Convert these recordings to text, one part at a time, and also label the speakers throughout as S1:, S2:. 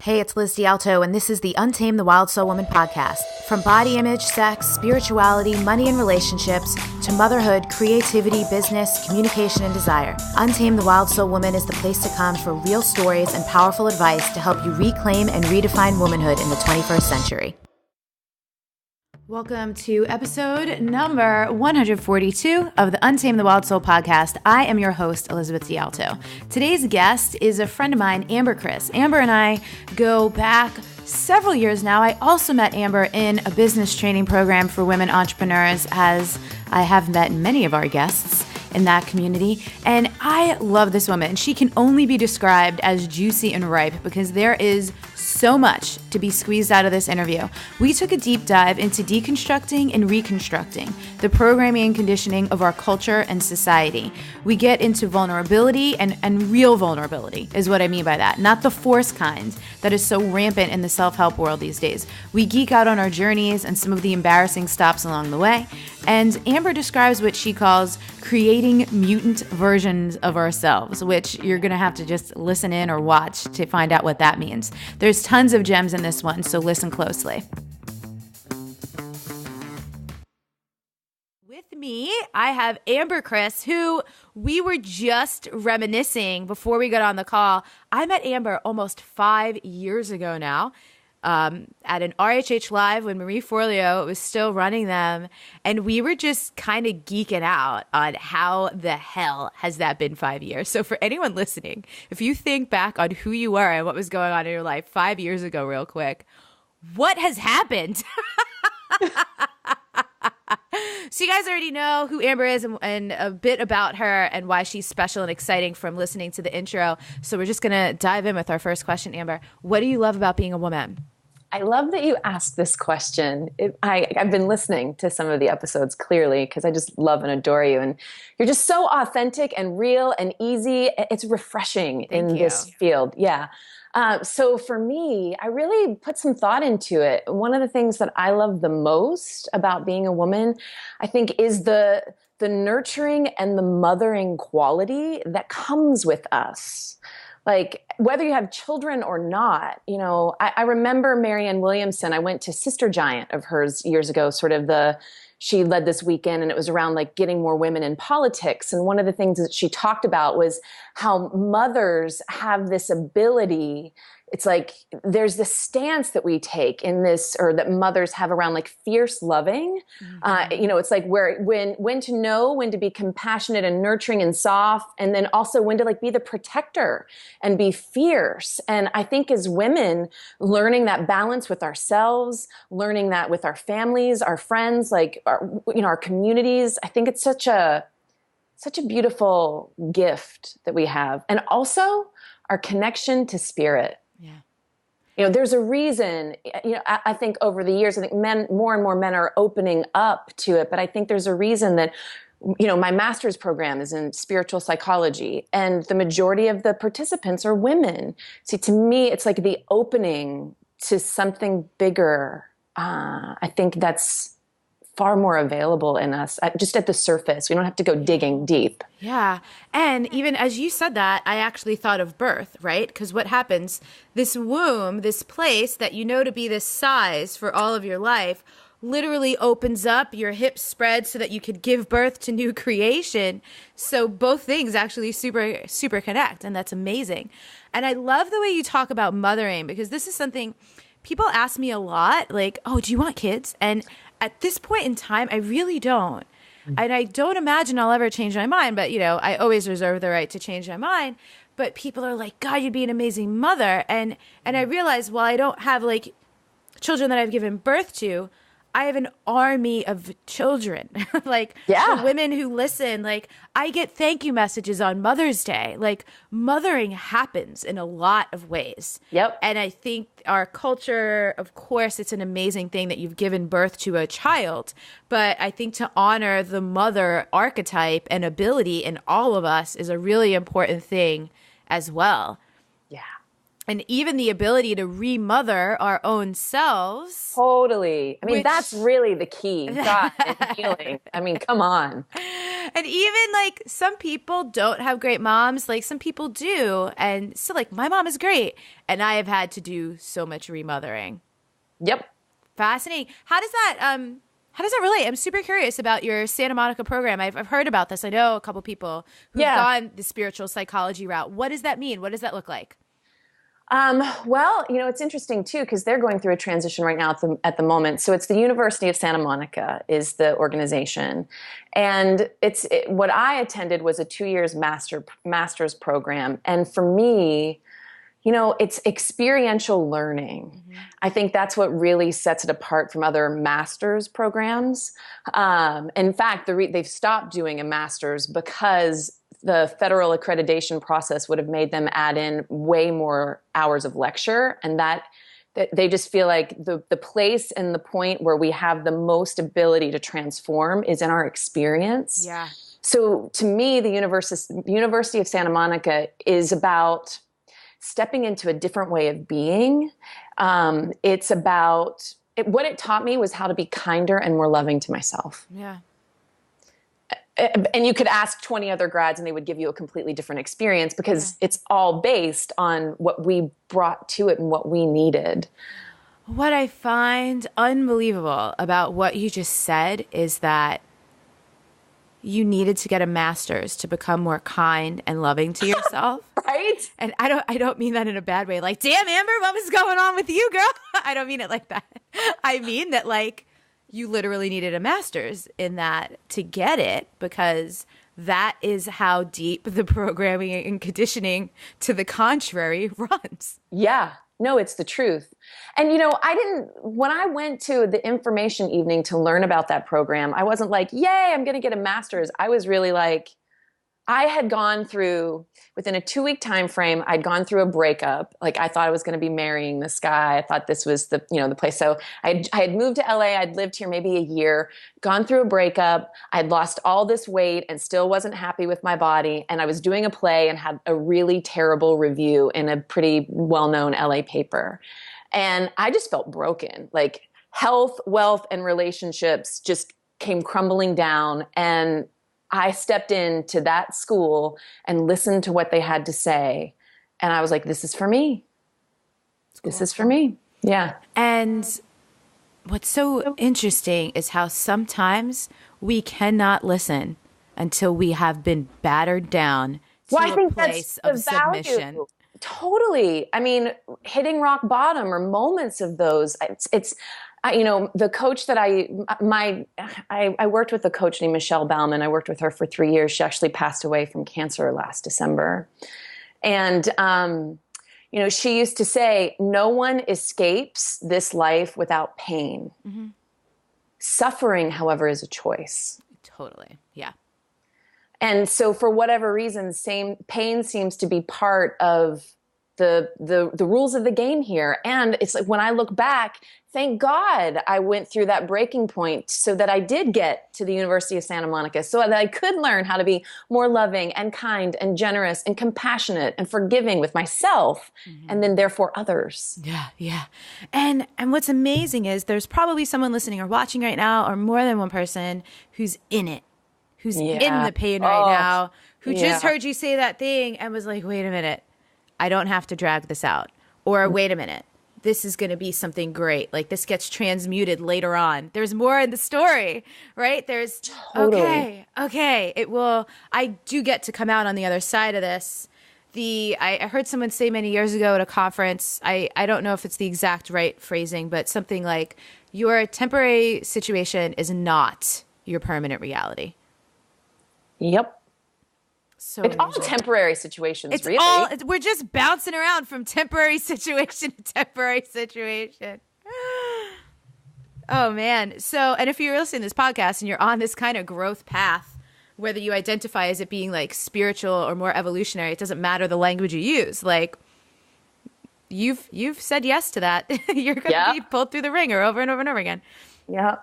S1: Hey, it's Liz D'Alto, and this is the Untamed the Wild Soul Woman podcast. From body image, sex, spirituality, money and relationships, to motherhood, creativity, business, communication, and desire, Untamed the Wild Soul Woman is the place to come for real stories and powerful advice to help you reclaim and redefine womanhood in the 21st century. Welcome to episode number 142 of the Untamed the Wild Soul podcast. I am your host, Elizabeth D'Alto. Today's guest is a friend of mine, Amber Krzys. Amber and I go back several years now. I also met Amber in a business training program for women entrepreneurs, as I have met many of our guests in that community. And I love this woman. She can only be described as juicy and ripe because there is so much to be squeezed out of this interview. We took a deep dive into deconstructing and reconstructing, the programming and conditioning of our culture and society. We get into vulnerability and real vulnerability is what I mean by that, not the forced kind that is so rampant in the self-help world these days. We geek out on our journeys and some of the embarrassing stops along the way. And Amber describes what she calls creating mutant versions of ourselves, which you're going to have to just listen in or watch to find out what that means. There's tons of gems in this one, so listen closely. With me, I have Amber Krzys, who we were just reminiscing before we got on the call. I met Amber almost 5 years ago now. At an RHH Live when Marie Forleo was still running them. And we were just kind of geeking out on how the hell has that been 5 years. So for anyone listening, if you think back on who you were and what was going on in your life 5 years ago real quick, what has happened? So you guys already know who Amber is and a bit about her and why she's special and exciting from listening to the intro. So we're just going to dive in with our first question, Amber. What do you love about being a woman?
S2: I love that you asked this question. I've been listening to some of the episodes clearly because I just love and adore you. And you're just so authentic and real and easy. It's refreshing in this field. Yeah. So for me, I really put some thought into it. One of the things that I love the most about being a woman, I think, is the nurturing and the mothering quality that comes with us. Like, whether you have children or not, you know, I remember Marianne Williamson. I went to Sister Giant of hers years ago, she led this weekend, and it was around like getting more women in politics. And one of the things that she talked about was how mothers have this ability. It's like there's this stance that we take in this, or that mothers have around like fierce loving. Mm-hmm. It's like when to know when to be compassionate and nurturing and soft, and then also when to like be the protector and be fierce. And I think as women, learning that balance with ourselves, learning that with our families, our friends, like our communities, I think it's such a beautiful gift that we have. And also our connection to spirit. Yeah. There's a reason, I think over the years, I think more and more men are opening up to it, but I think there's a reason that, my master's program is in spiritual psychology, and the majority of the participants are women. See, to me, it's like the opening to something bigger. I think that's far more available in us, just at the surface. We don't have to go digging deep.
S1: Yeah. And even as you said that, I actually thought of birth, right? Because what happens, this womb, this place that you know to be this size for all of your life, literally opens up, your hips spread so that you could give birth to new creation. So both things actually super, super connect. And that's amazing. And I love the way you talk about mothering, because this is something people ask me a lot, like, oh, do you want kids? And at this point in time, I really don't. And I don't imagine I'll ever change my mind. But, I always reserve the right to change my mind. But people are like, God, you'd be an amazing mother. And I realize, while I don't have like children that I've given birth to, I have an army of children, for women who listen. Like, I get thank you messages on Mother's Day. Like, mothering happens in a lot of ways.
S2: Yep.
S1: And I think our culture, of course, it's an amazing thing that you've given birth to a child. But I think to honor the mother archetype and ability in all of us is a really important thing as well.
S2: Yeah.
S1: And even the ability to remother our own selves.
S2: Totally. I mean, that's really the key. God, and healing. I mean, come on.
S1: And even like some people don't have great moms, like some people do. And so like my mom is great. And I have had to do so much remothering.
S2: Yep.
S1: Fascinating. How does that relate? I'm super curious about your Santa Monica program. I've heard about this. I know a couple people who've gone the spiritual psychology route. What does that mean? What does that look like?
S2: Well, it's interesting too, because they're going through a transition right now at the moment. So it's the University of Santa Monica is the organization. And what I attended was a 2 years master's program. And for me, it's experiential learning. Mm-hmm. I think that's what really sets it apart from other master's programs. In fact, they've stopped doing a master's because the federal accreditation process would have made them add in way more hours of lecture, and that they just feel like the place and the point where we have the most ability to transform is in our experience. Yeah. So to me, the University of Santa Monica is about stepping into a different way of being. It's about what it taught me was how to be kinder and more loving to myself. Yeah. And you could ask 20 other grads and they would give you a completely different experience because it's all based on what we brought to it and what we needed.
S1: What I find unbelievable about what you just said is that you needed to get a master's to become more kind and loving to yourself.
S2: Right?
S1: And I don't mean that in a bad way. Like, damn, Amber, what was going on with you, girl? I don't mean it like that. I mean that, like, you literally needed a master's in that to get it, because that is how deep the programming and conditioning to the contrary runs.
S2: Yeah. No, it's the truth. And, when I went to the information evening to learn about that program, I wasn't like, yay, I'm going to get a master's. I was really like, I had gone through, within a 2-week time frame, I'd gone through a breakup. Like, I thought I was going to be marrying this guy. I thought this was the place. So I had moved to LA. I'd lived here maybe a year, gone through a breakup. I'd lost all this weight and still wasn't happy with my body. And I was doing a play and had a really terrible review in a pretty well-known LA paper. And I just felt broken. Like, health, wealth, and relationships just came crumbling down. And I stepped into that school and listened to what they had to say. And I was like, this is for me. This is for me. Yeah.
S1: And what's so interesting is how sometimes we cannot listen until we have been battered down to a place of submission.
S2: Totally. I mean, hitting rock bottom or moments of those, it's the coach that I worked with a coach named Michelle Bauman. I worked with her for 3 years. She actually passed away from cancer last December. And, she used to say, no one escapes this life without pain. Mm-hmm. Suffering, however, is a choice.
S1: Totally. Yeah.
S2: And so for whatever reason, pain seems to be part of the rules of the game here. And it's like, when I look back, thank God I went through that breaking point so that I did get to the University of Santa Monica, so that I could learn how to be more loving and kind and generous and compassionate and forgiving with myself, and then therefore others.
S1: Yeah, yeah. And what's amazing is there's probably someone listening or watching right now, or more than one person who's in it, who's in the pain right now, who just heard you say that thing and was like, wait a minute, I don't have to drag this out. Or wait a minute, this is going to be something great. Like, this gets transmuted later on. There's more in the story, right? There's, okay, it will, I do get to come out on the other side of this. I heard someone say many years ago at a conference, I don't know if it's the exact right phrasing, but something like, your temporary situation is not your permanent reality.
S2: Yep.
S1: So
S2: it's all temporary situations, really.
S1: We're just bouncing around from temporary situation to temporary situation. Oh, man. So, and if you're listening to this podcast and you're on this kind of growth path, whether you identify as it being like spiritual or more evolutionary, it doesn't matter the language you use. Like, you've said yes to that. You're going to be pulled through the ringer over and over and over again.
S2: Yeah.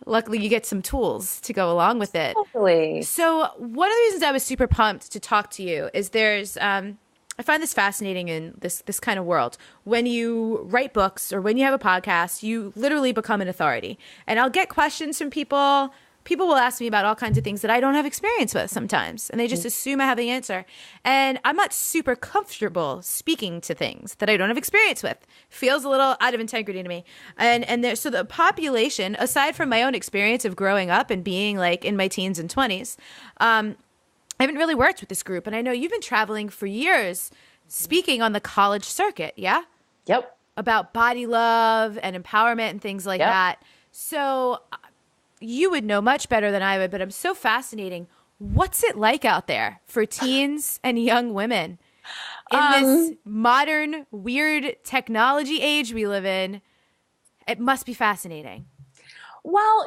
S1: Luckily, you get some tools to go along with it.
S2: Totally.
S1: So one of the reasons I was super pumped to talk to you is there's I find this fascinating in this kind of world. When you write books or when you have a podcast, you literally become an authority. And I'll get questions from people. People will ask me about all kinds of things that I don't have experience with sometimes, and they just assume I have the answer. And I'm not super comfortable speaking to things that I don't have experience with. Feels a little out of integrity to me. So the population, aside from my own experience of growing up and being like in my teens and 20s, I haven't really worked with this group. And I know you've been traveling for years speaking on the college circuit, yeah?
S2: Yep.
S1: About body love and empowerment and things like that. So you would know much better than I would, but I'm so fascinating. What's it like out there for teens and young women in this modern, weird technology age we live in? It must be fascinating.
S2: Well,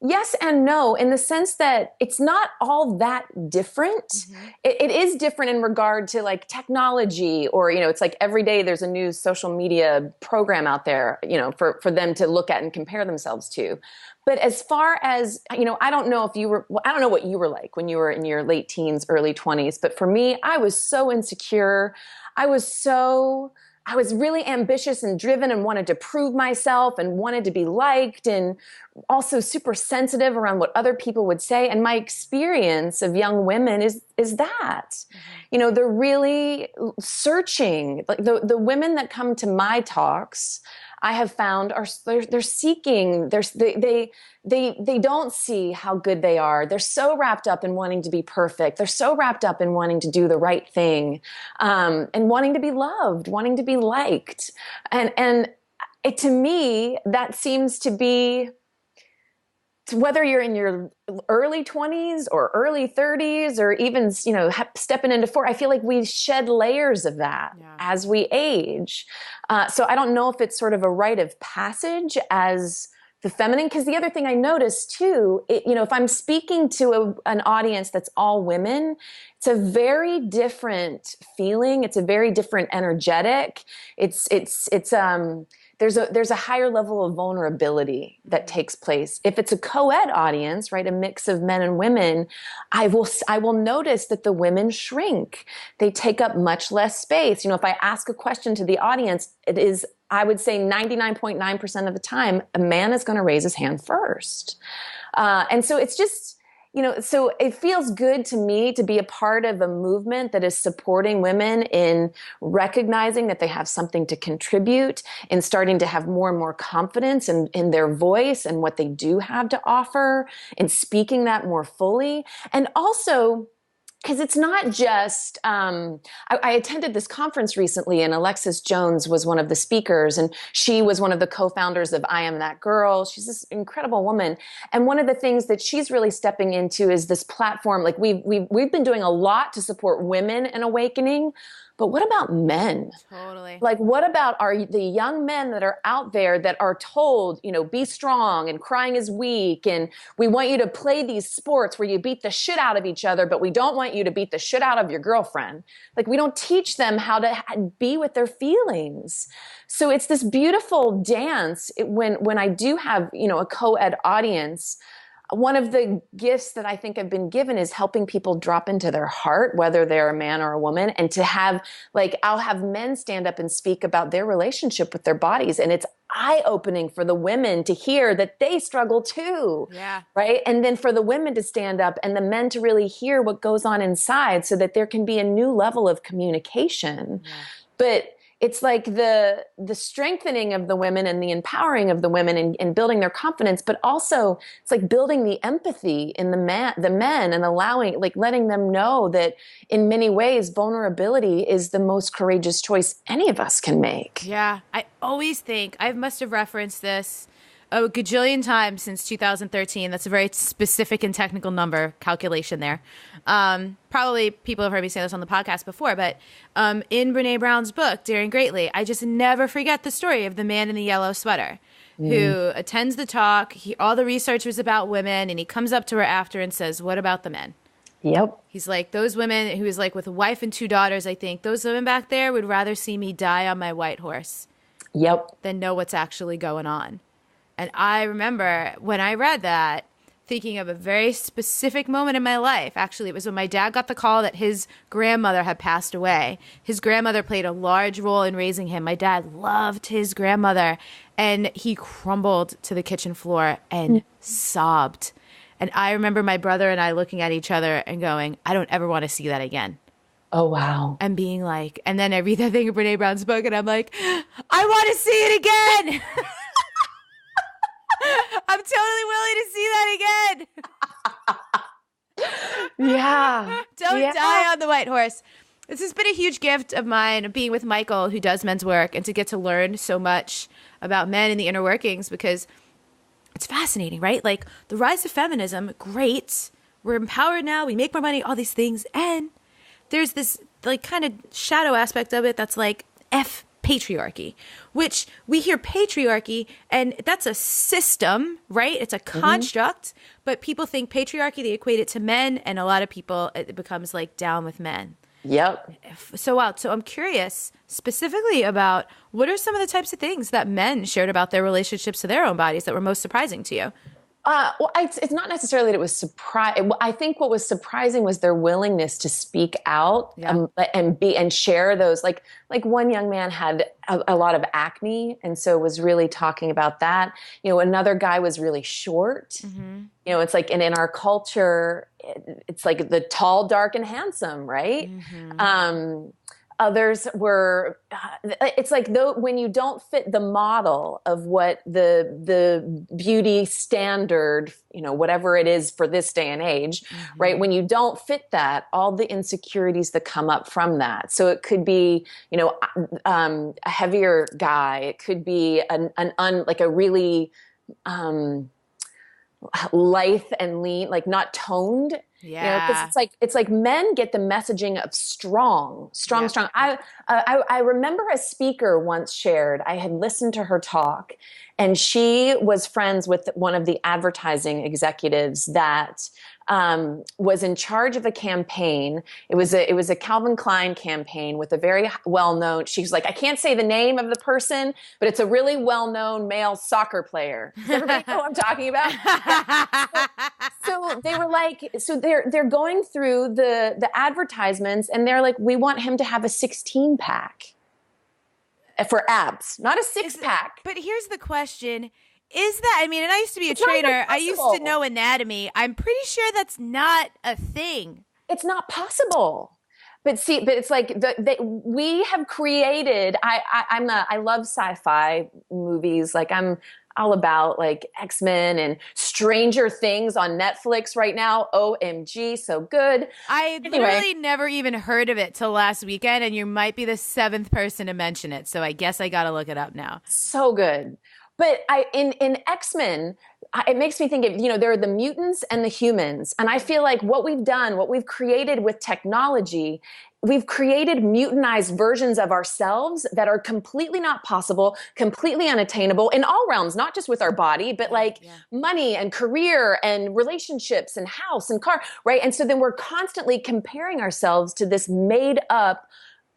S2: yes and no, in the sense that it's not all that different. Mm-hmm. It is different in regard to like technology, or, it's like every day there's a new social media program out there, for them to look at and compare themselves to. But as far as, I don't know what you were like when you were in your late teens, early 20s. But for me, I was so insecure. I was really ambitious and driven and wanted to prove myself and wanted to be liked, and also super sensitive around what other people would say. And my experience of young women is that, mm-hmm. They're really searching. Like the women that come to my talks, I have found they're seeking. They don't see how good they are. They're so wrapped up in wanting to be perfect. They're so wrapped up in wanting to do the right thing, and wanting to be loved, wanting to be liked. And to me, that seems to be, whether you're in your early 20s or early 30s, or even, stepping into 40, I feel like we shed layers of that as we age. So I don't know if it's sort of a rite of passage as the feminine, because the other thing I noticed too, if I'm speaking to an audience that's all women, it's a very different feeling. It's a very different energetic. There's a higher level of vulnerability that takes place. If it's a co-ed audience, right, a mix of men and women, I will notice that the women shrink. They take up much less space. If I ask a question to the audience, it is, I would say 99.9% of the time, a man is going to raise his hand first. And so it's just, so it feels good to me to be a part of a movement that is supporting women in recognizing that they have something to contribute, in starting to have more and more confidence in their voice and what they do have to offer, and speaking that more fully. And also, because it's not just, I attended this conference recently, and Alexis Jones was one of the speakers, and she was one of the co-founders of I Am That Girl. She's this incredible woman. And one of the things that she's really stepping into is this platform. Like we've been doing a lot to support women in awakening, but what about men?
S1: Totally.
S2: Like, what about the young men that are out there that are told, be strong, and crying is weak, and we want you to play these sports where you beat the shit out of each other, but we don't want you to beat the shit out of your girlfriend. Like, we don't teach them how to be with their feelings. So it's this beautiful dance when I do have, a co-ed audience. One of the gifts that I think I've been given is helping people drop into their heart, whether they're a man or a woman, and to have, I'll have men stand up and speak about their relationship with their bodies. And it's eye-opening for the women to hear that they struggle too.
S1: Yeah.
S2: Right. And then for the women to stand up and the men to really hear what goes on inside, so that there can be a new level of communication. Yeah. But it's like the strengthening of the women and the empowering of the women and building their confidence, but also it's like building the empathy in the men, and letting them know that in many ways, vulnerability is the most courageous choice any of us can make.
S1: Yeah. I always think, I must have referenced this a gajillion times since 2013. That's a very specific and technical number calculation there. Probably people have heard me say this on the podcast before, but in Brene Brown's book, Daring Greatly, I just never forget the story of the man in the yellow sweater who attends the talk. All the research was about women, and he comes up to her after and says, "What about the men?"
S2: Yep.
S1: He's like, those women, who was like with a wife and 2 daughters, I think, those women back there would rather see me die on my white horse than know what's actually going on. And I remember when I read that, thinking of a very specific moment in my life. Actually, it was when my dad got the call that his grandmother had passed away. His grandmother played a large role in raising him. My dad loved his grandmother, and he crumbled to the kitchen floor and sobbed. And I remember my brother and I looking at each other and going, I don't ever want to see that again.
S2: Oh, wow.
S1: And being like, and then I read that thing in Brene Brown's book and I'm like, I want to see it again. I'm totally willing to see that again.
S2: Yeah.
S1: Don't die on the white horse. This has been a huge gift of mine, being with Michael, who does men's work, and to get to learn so much about men and the inner workings, because it's fascinating, right? Like the rise of feminism, great. We're empowered now. We make more money, all these things. And there's this like kind of shadow aspect of it that's like F patriarchy, which we hear patriarchy and that's a system, right? It's a construct, but people think patriarchy, they equate it to men, and a lot of people, it becomes like down with men.
S2: Yep.
S1: So I'm curious specifically about what are some of the types of things that men shared about their relationships to their own bodies that were most surprising to you?
S2: Well, it's not necessarily that it was surprising. I think what was surprising was their willingness to speak out and share those. Like one young man had a lot of acne, and so was really talking about that. You know, another guy was really short. You know, it's like, and in our culture, it's like the tall, dark, and handsome, right? Others were, it's like though when you don't fit the model of what the beauty standard, you know, whatever it is for this day and age, right? When you don't fit that, all the insecurities that come up from that. So it could be, you know, a heavier guy. It could be like a really lithe and lean, like not toned.
S1: Yeah.
S2: You know, 'cause it's like men get the messaging of strong. I remember a speaker once shared, I had listened to her talk, and she was friends with one of the advertising executives that was in charge of a campaign. It was a Calvin Klein campaign with a very well-known, she's like, I can't say the name of the person, but it's a really well-known male soccer player. Does everybody know what I'm talking about? So they were like, so they're going through the advertisements, and they're like, we want him to have a 16-pack for abs, not a 6-pack.
S1: But here's the question. Is that, I mean, and I used to be a trainer. I used to know anatomy. I'm pretty sure that's not a thing.
S2: It's not possible. But it's like we have created, I love sci-fi movies. Like I'm all about like X-Men and Stranger Things on Netflix right now. OMG, so good.
S1: I literally never even heard of it till last weekend, and you might be the 7th person to mention it. So I guess I got to look it up now.
S2: So good. But in X-Men, it makes me think of, you know, there are the mutants and the humans. And I feel like what we've created with technology, we've created mutantized versions of ourselves that are completely not possible, completely unattainable in all realms, not just with our body, but like money and career and relationships and house and car, right? And so then we're constantly comparing ourselves to this made up,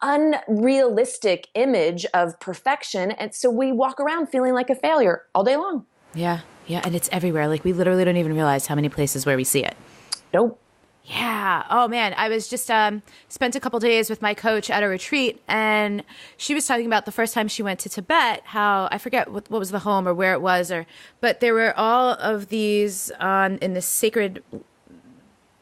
S2: unrealistic image of perfection. And so we walk around feeling like a failure all day long.
S1: Yeah. Yeah. And it's everywhere. Like we literally don't even realize how many places where we see it.
S2: Nope.
S1: Yeah. Oh man. I was just spent a couple days with my coach at a retreat, and she was talking about the first time she went to Tibet, how I forget what was the home or where it was, but there were all of these in this sacred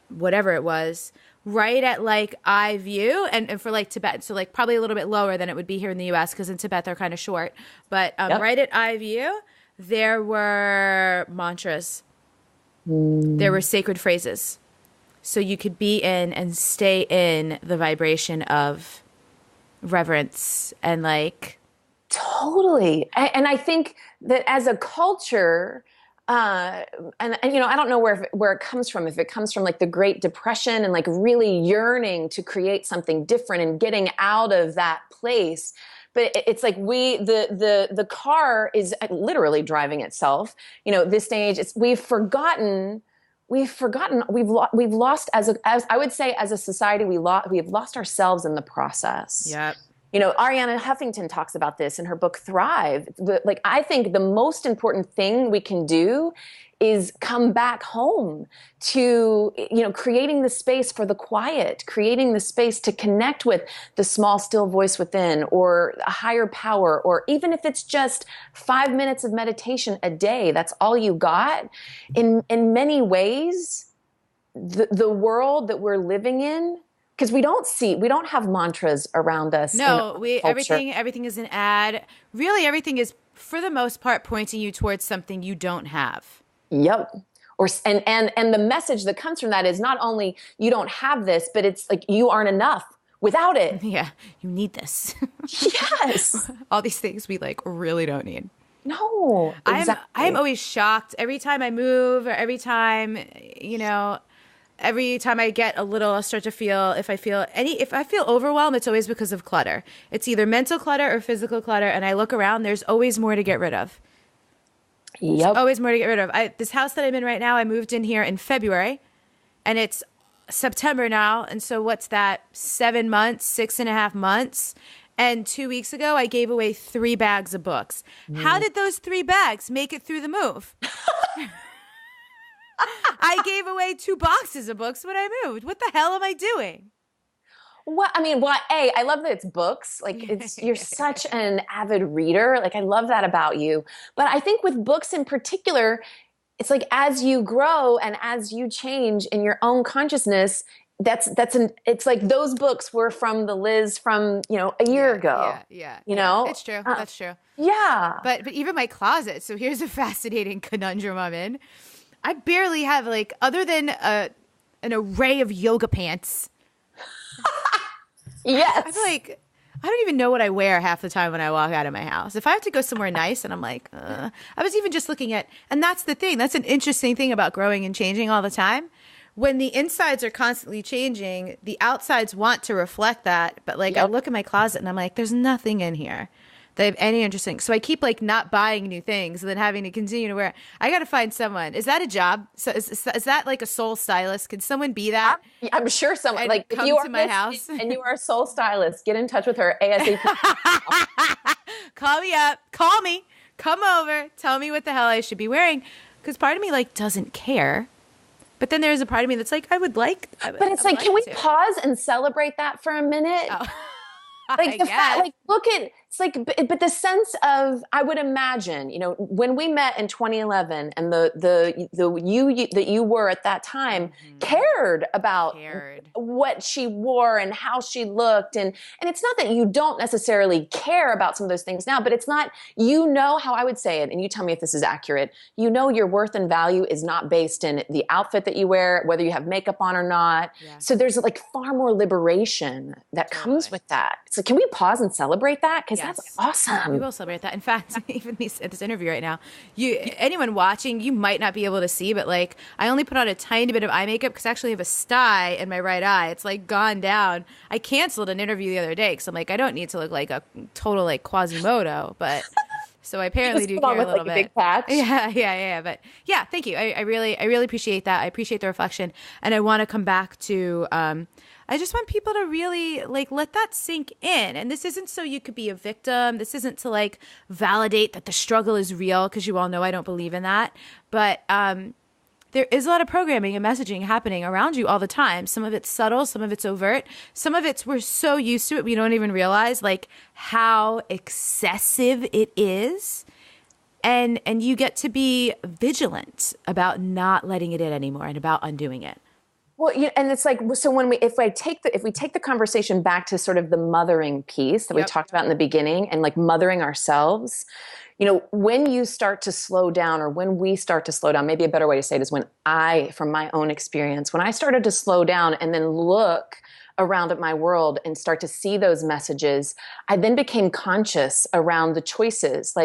S1: whatever it was, right at like eye view, and for like Tibet, so like probably a little bit lower than it would be here in the US, because in Tibet they're kind of short, but right at eye view there were mantras. There were sacred phrases, so you could be in and stay in the vibration of reverence and like
S2: totally. And I think that as a culture, and you know, I don't know where it comes from. If it comes from like the Great Depression and like really yearning to create something different and getting out of that place. But it's like the car is literally driving itself. You know, this stage, we've lost as I would say as a society, we have lost ourselves in the process.
S1: Yep.
S2: Ariana Huffington talks about this in her book Thrive. Like, I think the most important thing we can do is come back home to, creating the space for the quiet, creating the space to connect with the small, still voice within, or a higher power, or even if it's just 5 minutes of meditation a day, that's all you got. In many ways, the world that we're living in, because we don't have mantras around us.
S1: No, everything is an ad. Really, everything is, for the most part, pointing you towards something you don't have.
S2: Yep. And the message that comes from that is not only you don't have this, but it's like you aren't enough without it.
S1: Yeah, you need this.
S2: Yes.
S1: All these things we really don't need.
S2: No, exactly.
S1: I'm always shocked every time I move, or every time, every time I get I'll start to feel, if I feel overwhelmed, it's always because of clutter. It's either mental clutter or physical clutter. And I look around, there's always more to get rid of.
S2: Yep.
S1: There's always more to get rid of. This house that I'm in right now, I moved in here in February, and it's September now. And so what's that? 7 months, 6.5 months. And 2 weeks ago, I gave away 3 bags of books. How did those 3 bags make it through the move? I gave away 2 boxes of books when I moved. What the hell am I doing?
S2: I love that it's books. Like, you're such an avid reader. Like, I love that about you. But I think with books in particular, it's like as you grow and as you change in your own consciousness, it's like those books were from the Liz from, a year ago.
S1: Yeah.
S2: It's
S1: true. That's true.
S2: Yeah.
S1: But even my closet. So here's a fascinating conundrum I'm in. I barely have, other than an array of yoga pants.
S2: Yes.
S1: I feel like I don't even know what I wear half the time when I walk out of my house. If I have to go somewhere nice and I'm like, I was even just looking at, and that's the thing. That's an interesting thing about growing and changing all the time. When the insides are constantly changing, the outsides want to reflect that. But I look at my closet and I'm like, there's nothing in here that I have any interesting. So I keep not buying new things and then having to continue to wear it. I got to find someone. Is that a job? So is that like a soul stylist? Can someone be that?
S2: I'm sure someone
S1: if you are to my house
S2: and you are a soul stylist, get in touch with her ASAP.
S1: Call me up. Call me. Come over. Tell me what the hell I should be wearing. Because part of me doesn't care. But then there's a part of me that's I would like.
S2: But it's can we pause and celebrate that for a minute?
S1: Oh.
S2: Look at, but the sense of, I would imagine, when we met in 2011 and the you that you were at that time cared about what she wore and how she looked. And it's not that you don't necessarily care about some of those things now, but it's not, how I would say it, and you tell me if this is accurate, your worth and value is not based in the outfit that you wear, whether you have makeup on or not. Yeah. So there's far more liberation that comes with that. So can we pause and celebrate that? Because that's awesome.
S1: We will celebrate that. In fact, even at this interview right now, anyone watching, you might not be able to see, but I only put on a tiny bit of eye makeup because I actually have a sty in my right eye. It's gone down. I canceled an interview the other day because I'm I don't need to look like a total Quasimodo, but so I apparently do care a little bit.
S2: A big patch.
S1: Yeah. But yeah, thank you. I really appreciate that. I appreciate the reflection, and I want to come back to. I just want people to really let that sink in. And this isn't so you could be a victim. This isn't to validate that the struggle is real, because you all know I don't believe in that. But there is a lot of programming and messaging happening around you all the time. Some of it's subtle, some of it's overt, some of it's we're so used to it we don't even realize how excessive it is. And you get to be vigilant about not letting it in anymore and about undoing it.
S2: Well, and it's so if we take the conversation back to sort of the mothering piece that we talked about in the beginning, and mothering ourselves, when you start to slow down, or when we start to slow down, maybe a better way to say it is from my own experience, when I started to slow down and then look around at my world and start to see those messages, I then became conscious around the choices.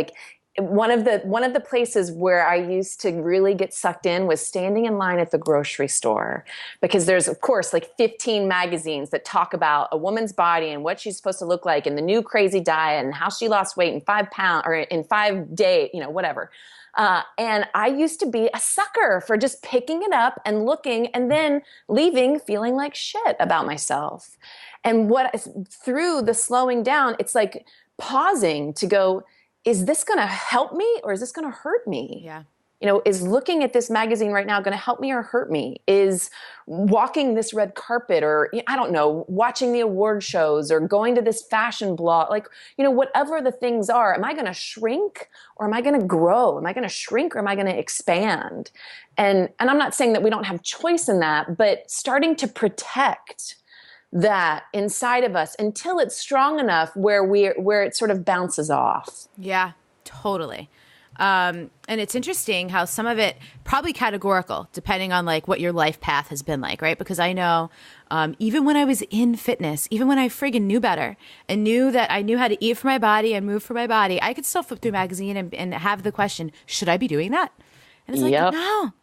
S2: One of the places where I used to really get sucked in was standing in line at the grocery store, because there's, of course, 15 magazines that talk about a woman's body and what she's supposed to look like, and the new crazy diet, and how she lost weight in 5 pounds or in 5 days, whatever. And I used to be a sucker for just picking it up and looking and then leaving feeling like shit about myself. And through the slowing down, it's like pausing to go, is this going to help me or is this going to hurt me?
S1: Yeah.
S2: Is looking at this magazine right now going to help me or hurt me? Is walking this red carpet, or I don't know, watching the award shows or going to this fashion blog, like, whatever the things are, am I going to shrink or am I going to grow? Am I going to shrink or am I going to expand? And I'm not saying that we don't have choice in that, but starting to protect that inside of us until it's strong enough where it sort of bounces off.
S1: Yeah, totally. And it's interesting how some of it probably categorical, depending on like what your life path has been like, right? Because I know, even when I was in fitness, even when I friggin' knew better and knew that I knew how to eat for my body and move for my body, I could still flip through a magazine and have the question, should I be doing that? And it's like, no,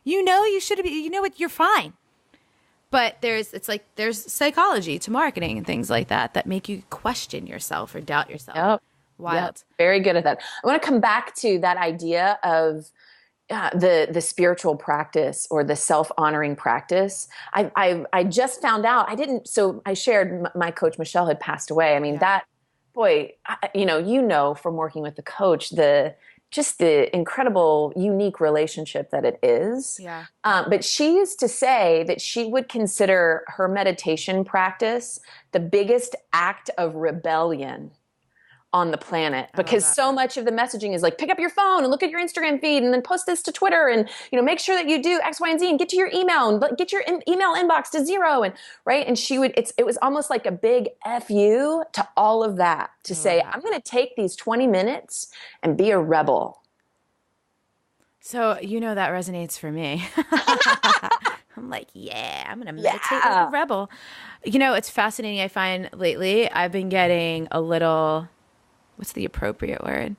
S1: you should be, what, you're fine. But there's psychology to marketing and things like that make you question yourself or doubt yourself.
S2: Yep.
S1: Wild.
S2: Yep. Very good at that. I want to come back to that idea of the spiritual practice or the self-honoring practice. I just found out, so I shared my coach Michelle had passed away. I mean, that, boy, from working with the coach, just the incredible, unique relationship that it is.
S1: Yeah.
S2: But she used to say that she would consider her meditation practice the biggest act of rebellion on the planet, because so much of the messaging is like, pick up your phone and look at your Instagram feed and then post this to Twitter and, make sure that you do X, Y, and Z and get to your email and get your email inbox to zero. And right. And it was almost like a big F you to all of that, to say, I'm going to take these 20 minutes and be a rebel.
S1: So, that resonates for me. I'm like, I'm going to meditate like a rebel. It's fascinating. I find lately I've been getting a little, what's the appropriate word?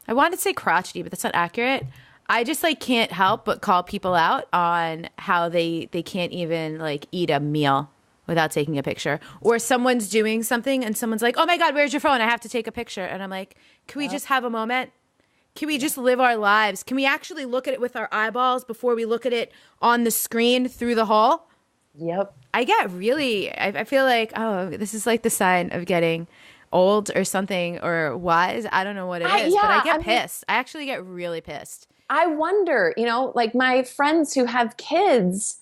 S1: I wanted to say crotchety, but that's not accurate. I just can't help but call people out on how they can't even eat a meal without taking a picture. Or someone's doing something and someone's like, oh my God, where's your phone? I have to take a picture. And I'm like, can we just have a moment? Can we just live our lives? Can we actually look at it with our eyeballs before we look at it on the screen through the hole?
S2: Yep.
S1: I get really, I feel like, this is like the sign of getting old or something, or wise. I don't know what it is, but I get pissed. I actually get really pissed.
S2: I wonder, my friends who have kids,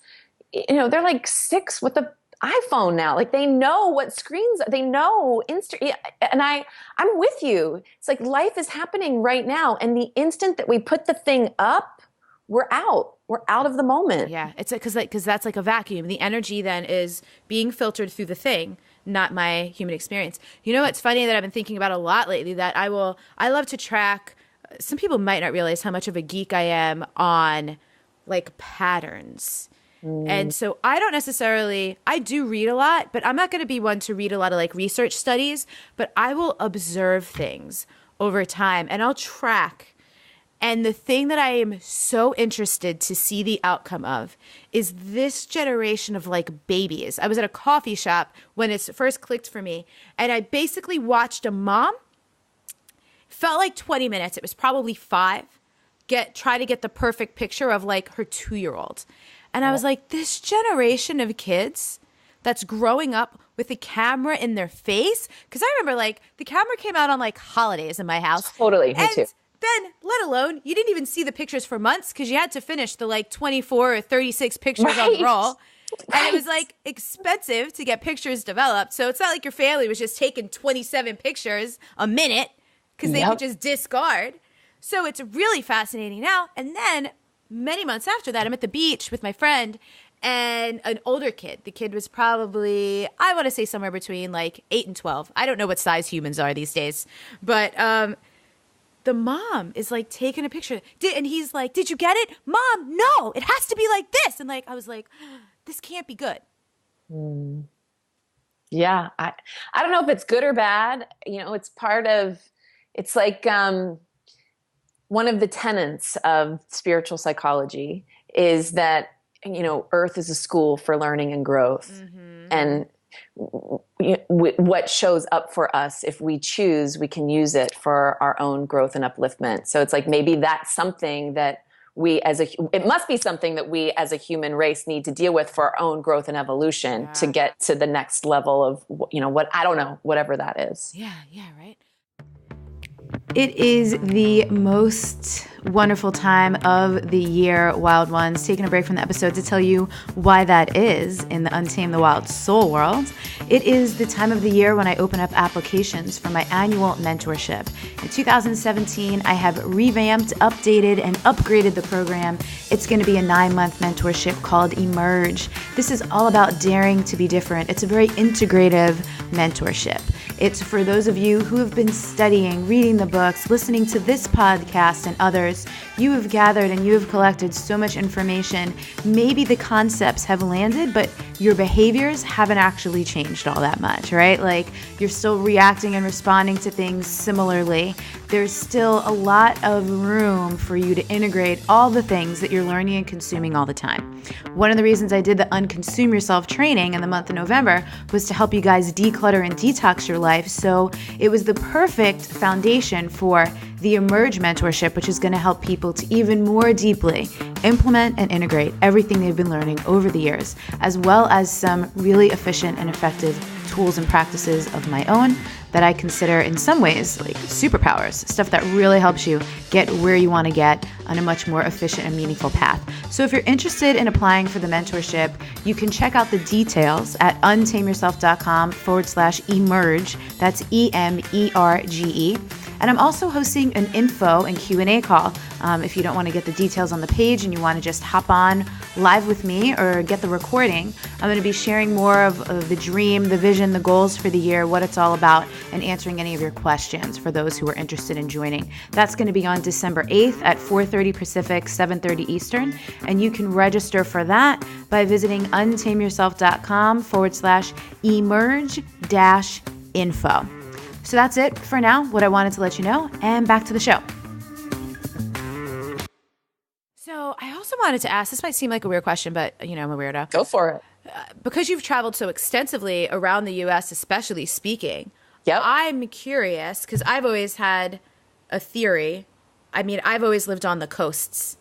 S2: they're like 6 with the iPhone now. They know what screens, they know and I'm with you. It's like life is happening right now. And the instant that we put the thing up, we're out of the moment.
S1: Yeah. It's because that's like a vacuum. The energy then is being filtered through the thing, not my human experience. It's funny that I've been thinking about a lot lately that I love to track. Some people might not realize how much of a geek I am on patterns. And so I do read a lot, but I'm not going to be one to read a lot of research studies, but I will observe things over time and I'll track. And the thing that I am so interested to see the outcome of is this generation of babies. I was at a coffee shop when it first clicked for me, and I basically watched a mom, felt like 20 minutes, it was probably 5, try to get the perfect picture of her 2-year-old. And I was like, this generation of kids that's growing up with a camera in their face, because I remember the camera came out on holidays in my house.
S2: Totally, me too.
S1: Then, let alone, you didn't even see the pictures for months because you had to finish the 24 or 36 pictures on the roll. And it was expensive to get pictures developed. So it's not like your family was just taking 27 pictures a minute because they could just discard. So it's really fascinating now. And then many months after that, I'm at the beach with my friend and an older kid. The kid was probably, I want to say somewhere between 8 and 12. I don't know what size humans are these days. But the mom is taking a picture. And he's like, did you get it? Mom, no, it has to be like this. And I was like, this can't be good.
S2: Yeah. I don't know if it's good or bad. It's part of, it's one of the tenets of spiritual psychology is that, Earth is a school for learning and growth. Mm-hmm. And what shows up for us, if we choose, we can use it for our own growth and upliftment. So it's maybe that's something that it must be something that we as a human race need to deal with for our own growth and evolution to get to the next level of, I don't know, whatever that is.
S1: Yeah, right. It is the most wonderful time of the year, Wild Ones. Taking a break from the episode to tell you why that is in the Untamed the Wild Soul world. It is the time of the year when I open up applications for my annual mentorship. In 2017, I have revamped, updated, and upgraded the program. It's going to be a 9-month mentorship called Emerge. This is all about daring to be different. It's a very integrative mentorship. It's for those of you who have been studying, reading the books, listening to this podcast and others. You have gathered and you have collected so much information. Maybe the concepts have landed, but your behaviors haven't actually changed all that much, right? Like you're still reacting and responding to things similarly. There's still a lot of room for you to integrate all the things that you're learning and consuming all the time. One of the reasons I did the Unconsume Yourself training in the month of November was to help you guys declutter and detox your life. So it was the perfect foundation for the Emerge mentorship, which is going to help people to even more deeply implement and integrate everything they've been learning over the years, as well as some really efficient and effective tools and practices of my own that I consider in some ways like superpowers, stuff that really helps you get where you want to get on a much more efficient and meaningful path. So if you're interested in applying for the mentorship, you can check out the details at untameyourself.com/emerge. That's EMERGE. And I'm also hosting an info and Q&A call. If you don't want to get the details on the page and you want to just hop on live with me or get the recording, I'm going to be sharing more of the dream, the vision, the goals for the year, what it's all about, and answering any of your questions for those who are interested in joining. That's going to be on December 8th at 4:30 Pacific, 7:30 Eastern. And you can register for that by visiting untameyourself.com/emerge-info. So that's it for now, what I wanted to let you know, and back to the show. So I also wanted to ask, this might seem like a weird question, but I'm a weirdo.
S2: Go for it.
S1: Because you've traveled so extensively around the U.S., especially speaking,
S2: yep.
S1: I'm curious, because I've always had a theory. I mean, I've always lived on the coasts.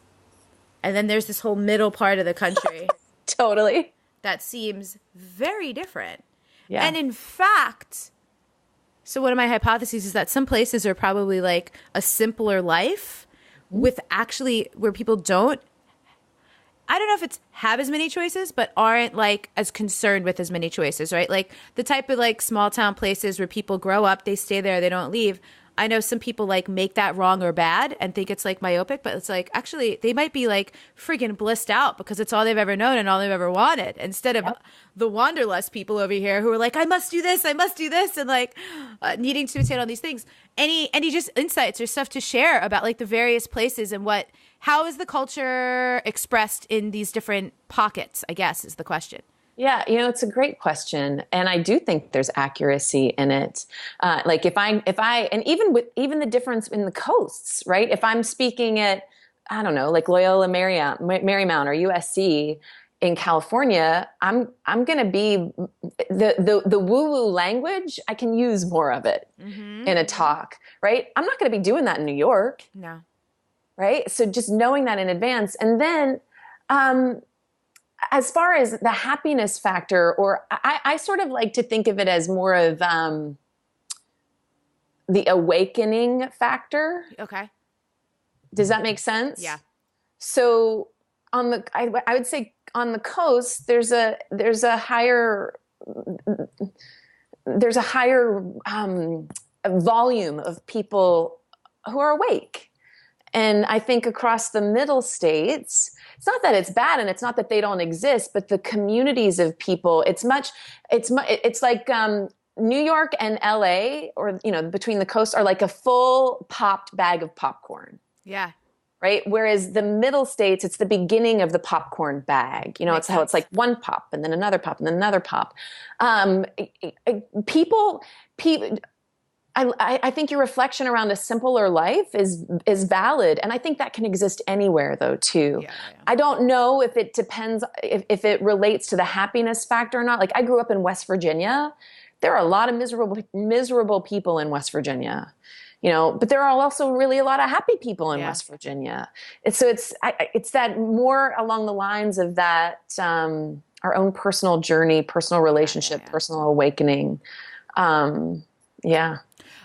S1: And then there's this whole middle part of the country.
S2: Totally.
S1: That seems very different.
S2: Yeah.
S1: And in fact... So one of my hypotheses is that some places are probably like a simpler life with actually where people don't, I don't know if it's have as many choices, but aren't like as concerned with as many choices, right? Like the type of like small town places where people grow up, they stay there, they don't leave. I know some people like make that wrong or bad and think it's like myopic, but it's like actually they might be like friggin' blissed out because it's all they've ever known and all they've ever wanted, instead of the wanderlust people over here who are like, I must do this, and like needing to attain all these things. Any just insights or stuff to share about like the various places and how is the culture expressed in these different pockets, I guess is the question.
S2: Yeah, it's a great question, and I do think there's accuracy in it. Like if I, and even the difference in the coasts, right? If I'm speaking at, I don't know, like Loyola Marymount or USC in California, I'm going to be the woo-woo language. I can use more of it in a talk, right? I'm not going to be doing that in New York.
S1: No.
S2: Right? So just knowing that in advance, and then. As far as the happiness factor, or I sort of like to think of it as more of the awakening factor.
S1: Okay.
S2: Does that make sense?
S1: Yeah.
S2: So I would say on the coast, there's a higher volume of people who are awake. And I think across the middle states, it's not that it's bad and it's not that they don't exist, but the communities of people, it's like New York and LA, or, between the coasts, are like a full popped bag of popcorn.
S1: Yeah.
S2: Right. Whereas the middle states, it's the beginning of the popcorn bag. It's how it's like one pop and then another pop and then another pop. People, I think your reflection around a simpler life is valid. And I think that can exist anywhere, though, too.
S1: Yeah.
S2: I don't know if it depends, if it relates to the happiness factor or not. Like, I grew up in West Virginia. There are a lot of miserable people in West Virginia. but there are also really a lot of happy people in
S1: Yeah.
S2: West Virginia. It's that more along the lines of that, our own personal journey, personal relationship, personal awakening. Yeah.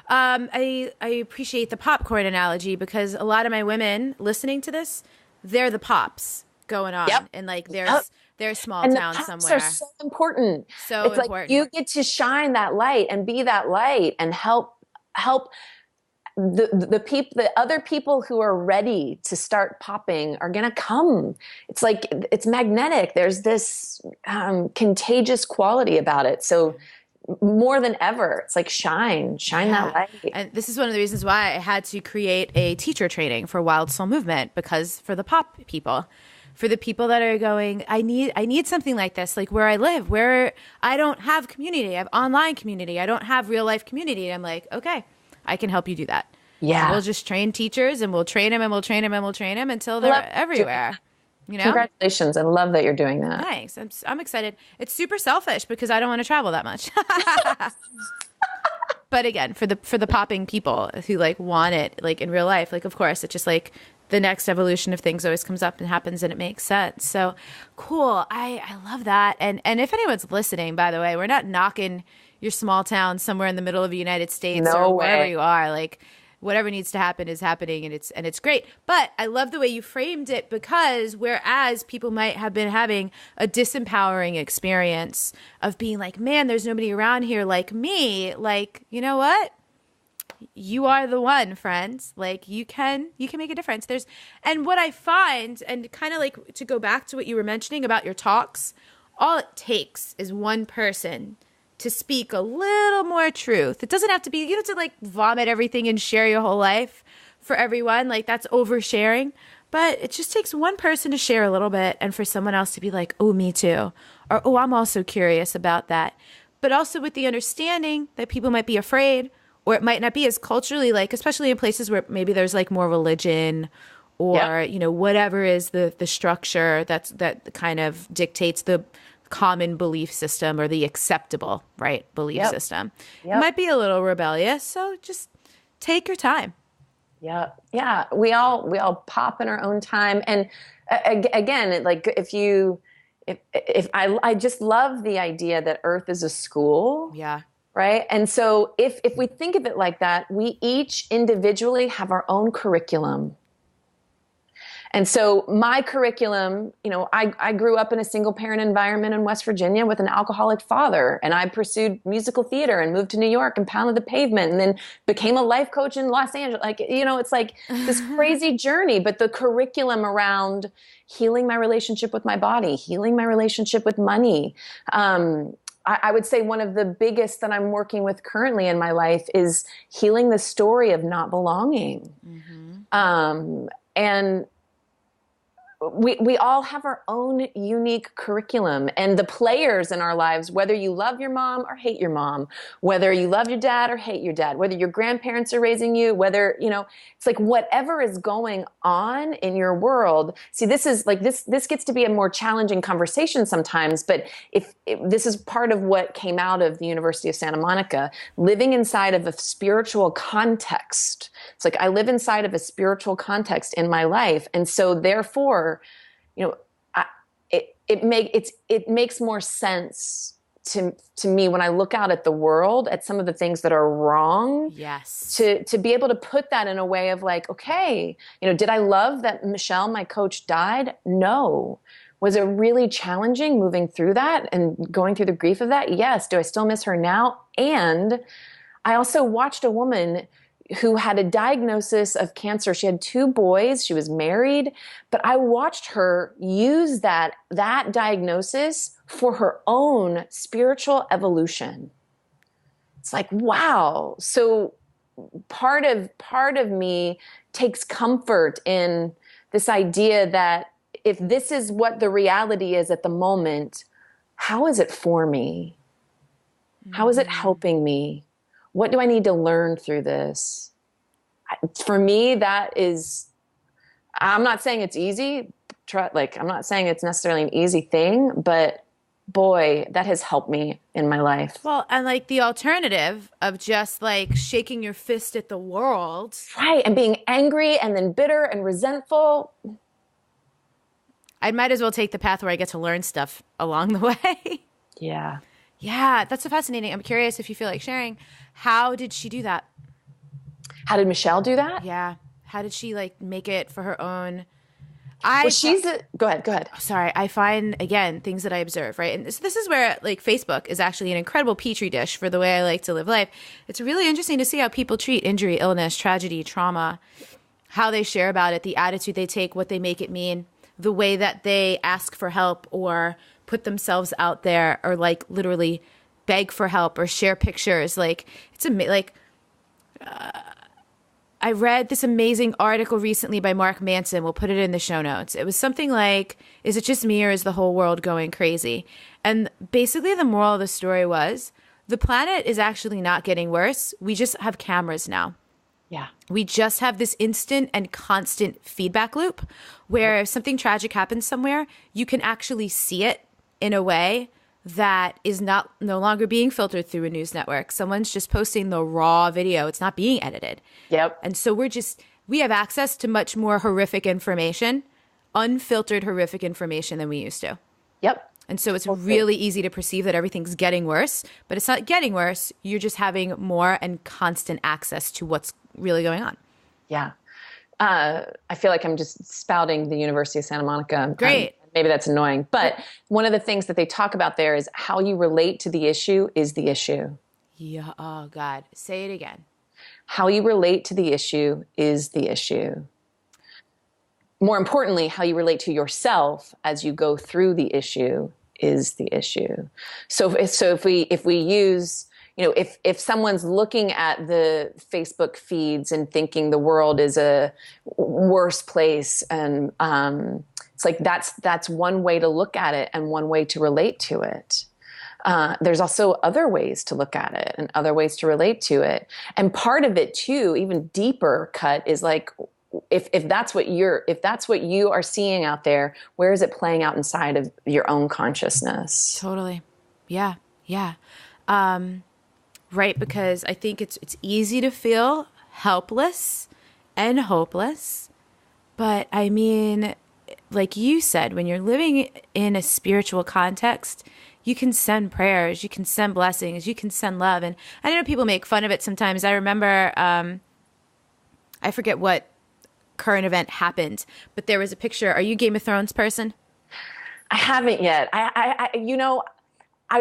S1: I appreciate the popcorn analogy because a lot of my women listening to this, they're the pops going on,
S2: Yep.
S1: and like
S2: Yep.
S1: there's small
S2: And the
S1: town
S2: pops
S1: somewhere.
S2: are so important.
S1: So
S2: It's like
S1: important.
S2: you get to shine that light and be that light and help the other people who are ready to start popping are going to come. It's like, it's magnetic. There's this contagious quality about it. So more than ever, it's like shine that light.
S1: And this is one of the reasons why I had to create a teacher training for Wild Soul Movement, because for the pop people, for the people that are going, I need something like this, like where I live, where I don't have community. I have online community. I don't have real life community. And I'm like, okay, I can help you do that.
S2: Yeah.
S1: We'll just train teachers, and we'll train them, and we'll train them, and we'll train them until they're everywhere.
S2: Congratulations. I love that you're doing that.
S1: Thanks. I'm excited. It's super selfish because I don't want to travel that much. But again, for the popping people who like want it like in real life, like of course it's just like the next evolution of things always comes up and happens, and it makes sense. So cool. I love that. And if anyone's listening, by the way, we're not knocking your small town somewhere in the middle of the United States or wherever you are. Like whatever needs to happen is happening, and it's great. But I love the way you framed it, because whereas people might have been having a disempowering experience of being like, man, there's nobody around here like me. Like, you know what? You are the one, friends. Like you can make a difference. And what I find, and kind of like to go back to what you were mentioning about your talks, all it takes is one person to speak a little more truth. It doesn't have to be, you don't have to like vomit everything and share your whole life for everyone. Like that's oversharing. But it just takes one person to share a little bit, and for someone else to be like, oh, me too. Or, oh, I'm also curious about that. But also with the understanding that people might be afraid, or it might not be as culturally, like, especially in places where maybe there's like more religion or, whatever is the structure that kind of dictates the common belief system, or the acceptable, right, belief system. It might be a little rebellious, so just take your time.
S2: Yeah. We all pop in our own time, and again, like if I just love the idea that Earth is a school.
S1: Yeah.
S2: Right. And so if we think of it like that, we each individually have our own curriculum. And so my curriculum, I grew up in a single parent environment in West Virginia with an alcoholic father, and I pursued musical theater and moved to New York and pounded the pavement, and then became a life coach in Los Angeles. Like, it's like this crazy journey, but the curriculum around healing my relationship with my body, healing my relationship with money. I would say one of the biggest that I'm working with currently in my life is healing the story of not belonging. Mm-hmm. And we all have our own unique curriculum, and the players in our lives, whether you love your mom or hate your mom, whether you love your dad or hate your dad, whether your grandparents are raising you, whether, it's like whatever is going on in your world. See, this is like, this gets to be a more challenging conversation sometimes, but if this is part of what came out of the University of Santa Monica, living inside of a spiritual context. It's like I live inside of a spiritual context in my life. And so therefore, it makes more sense to me when I look out at the world, at some of the things that are wrong.
S1: Yes.
S2: To be able to put that in a way of like, okay, did I love that Michelle, my coach, died? No. Was it really challenging moving through that and going through the grief of that? Yes. Do I still miss her now? And I also watched a woman who had a diagnosis of cancer. She had 2 boys. She was married, but I watched her use that diagnosis for her own spiritual evolution. It's like, wow. So part of me takes comfort in this idea that if this is what the reality is at the moment, how is it for me? How is it helping me? What do I need to learn through this? For me, that is, I'm not saying it's easy. I'm not saying it's necessarily an easy thing, but boy, that has helped me in my life.
S1: Well, and like the alternative of just like shaking your fist at the world.
S2: Right. And being angry and then bitter and resentful.
S1: I might as well take the path where I get to learn stuff along the way.
S2: Yeah.
S1: Yeah, that's so fascinating. I'm curious if you feel like sharing. How did she do that?
S2: How did Michelle do that?
S1: Yeah. How did she like make it for her own?
S2: Go ahead.
S1: Sorry, I find, again, things that I observe, right? And this is where like Facebook is actually an incredible petri dish for the way I like to live life. It's really interesting to see how people treat injury, illness, tragedy, trauma, how they share about it, the attitude they take, what they make it mean, the way that they ask for help or put themselves out there or like literally beg for help or share pictures. Like it's I read this amazing article recently by Mark Manson. We'll put it in the show notes. It was something like, is it just me or is the whole world going crazy? And basically the moral of the story was the planet is actually not getting worse. We just have cameras now.
S2: Yeah.
S1: We just have this instant and constant feedback loop where if something tragic happens somewhere, you can actually see it in a way that is no longer being filtered through a news network. Someone's just posting the raw video. It's not being edited.
S2: Yep.
S1: And so we have access to much more horrific information, unfiltered horrific information than we used to.
S2: Yep.
S1: And so it's really easy to perceive that everything's getting worse, but it's not getting worse. You're just having more and constant access to what's really going on.
S2: Yeah. I feel like I'm just spouting the University of Santa Monica.
S1: Great.
S2: Maybe that's annoying. But one of the things that they talk about there is how you relate to the issue is the issue.
S1: Yeah. Oh, God. Say it again.
S2: How you relate to the issue is the issue. More importantly, how you relate to yourself as you go through the issue is the issue. So if we use, if someone's looking at the Facebook feeds and thinking the world is a worse place, and it's like that's one way to look at it and one way to relate to it. There's also other ways to look at it and other ways to relate to it. And part of it too, even deeper cut, is like, if that's what you are seeing out there, where is it playing out inside of your own consciousness?
S1: Totally. Yeah. Yeah. Right. Because I think it's easy to feel helpless and hopeless. But I mean, like you said, when you're living in a spiritual context, you can send prayers, you can send blessings, you can send love. And I know people make fun of it sometimes. I remember, I forget what current event happened, but there was a picture. Are you a Game of Thrones person?
S2: I haven't yet. I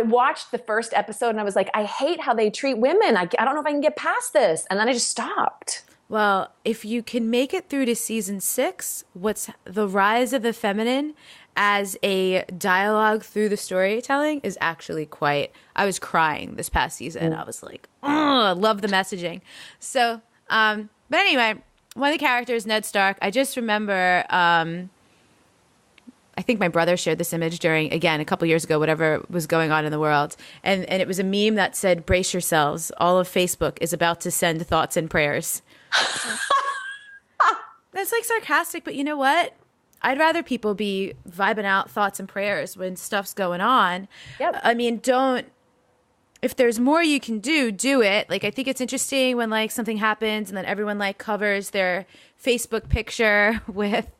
S2: watched the first episode and I was like, I hate how they treat women. I don't know if I can get past this. And then I just stopped.
S1: Well, if you can make it through to season 6, what's the rise of the feminine as a dialogue through the storytelling is actually I was crying this past season. I was like, I love the messaging. So, but anyway, one of the characters, Ned Stark, I just remember, I think my brother shared this image during, again, a couple years ago, whatever was going on in the world. And it was a meme that said, brace yourselves. All of Facebook is about to send thoughts and prayers. That's like sarcastic, but you know what? I'd rather people be vibing out thoughts and prayers when stuff's going on.
S2: Yep.
S1: I mean, if there's more you can do it. Like, I think it's interesting when like something happens and then everyone like covers their Facebook picture with